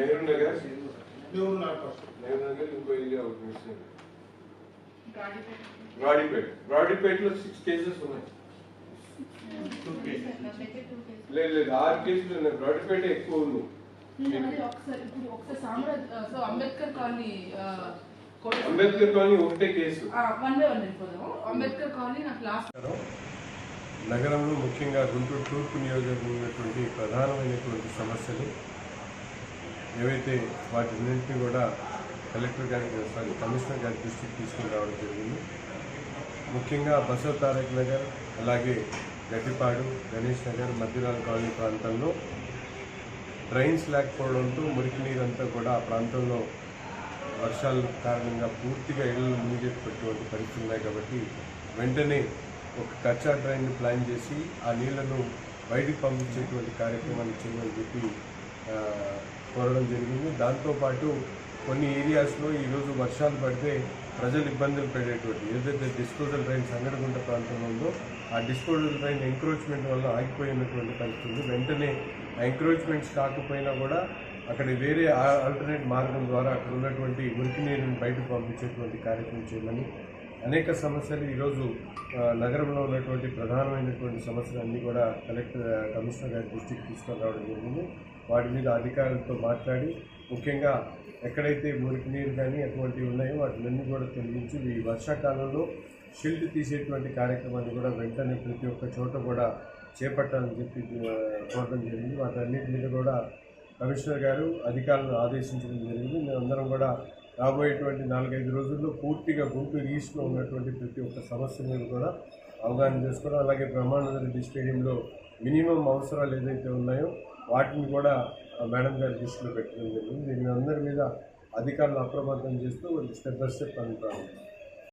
నెహ్రూ నగర్ ఇంకో ఏరియా ఒకటి మిస్ అయింది. బ్రాడీపేటలో 6 కేసెస్ ఉన్నాయి. లేదు 6 కేసులు ఉన్నాయి. బ్రాడీపేట ఎక్కువ ఉంది. అంబేద్కర్ కాలనీ ఒకటే కేసు. అంబేద్కర్ కాలనీ నాకు లాస్ట్ నగరంలో ముఖ్యంగా గుంటూరు తూర్పు నియోజకవర్గంలో ఉన్నటువంటి ప్రధానమైనటువంటి సమస్యలు ఏవైతే వాటిన్నింటినీ కూడా కమిషనర్ గారి దృష్టికి తీసుకుని రావడం జరిగింది. ముఖ్యంగా బసవ తారక్ నగర్, అలాగే గట్టిపాడు, గణేష్ నగర్, మధ్యరాల కాలనీ ప్రాంతంలో డ్రైన్స్ లేకపోవడంతో మురికి నీరంతా కూడా ఆ ప్రాంతంలో వర్షాల కారణంగా పూర్తిగా ఇళ్లను మునిగేటటువంటి పరిస్థితులు ఉన్నాయి. కాబట్టి వెంటనే ఒక కచ్చా డ్రైన్ ప్లాన్ చేసి ఆ నీళ్లను బయటికి పంపించేటువంటి కార్యక్రమాన్ని చేయమని చెప్పి కోరడం జరిగింది. దాంతోపాటు కొన్ని ఏరియాస్లో ఈరోజు వర్షాలు పడితే ప్రజలు ఇబ్బందులు పడేటువంటి ఏదైతే డిస్పోజల్ డ్రైన్ సంగడగుంట ప్రాంతంలో ఉందో ఆ డిస్పోజల్ డ్రైన్ ఎంక్రోచ్మెంట్ వల్ల ఆగిపోయినటువంటి పరిస్థితి. వెంటనే ఆ ఎంక్రోచ్మెంట్స్ కాకపోయినా కూడా అక్కడ వేరే ఆల్టర్నేట్ మార్గం ద్వారా అక్కడ ఉన్నటువంటి మురికి నీరుని బయటకు పంపించేటువంటి కార్యక్రమం చేయమని అనేక సమస్యలు ఈరోజు నగరంలో ఉన్నటువంటి ప్రధానమైనటువంటి సమస్యలు అన్నీ కూడా కమిషనర్ గారి దృష్టికి తీసుకొని రావడం జరిగింది. వాటి మీద అధికారులతో మాట్లాడి ముఖ్యంగా ఎక్కడైతే మురికి నీరు కానీ అటువంటివి ఉన్నాయో వాటిలన్నీ కూడా తొలగించి ఈ వర్షాకాలంలో షిల్ట్ తీసేటువంటి కార్యక్రమాన్ని కూడా వెంటనే ప్రతి ఒక్క చోట కూడా చేపట్టాలని చెప్పి కోరడం జరిగింది. వాటన్నిటి మీద కూడా కమిషనర్ గారు అధికారులను ఆదేశించడం జరిగింది. మేమందరం కూడా రాబోయేటువంటి 4-5 రోజుల్లో పూర్తిగా గుంటూరు ఈస్ట్లో ఉన్నటువంటి ప్రతి ఒక్క సమస్య మీద కూడా అవగాహన చేసుకోవడం, అలాగే బ్రహ్మానంద రెడ్డి స్టేడియంలో మినిమం అవసరాలు ఏదైతే ఉన్నాయో వాటిని కూడా మేడం గారి దృష్టిలో పెట్టడం జరిగింది. దీని అందరి మీద అధికారులు అప్రమత్తం చేస్తూ స్టెప్ బై స్టెప్ అనుకుంటారు.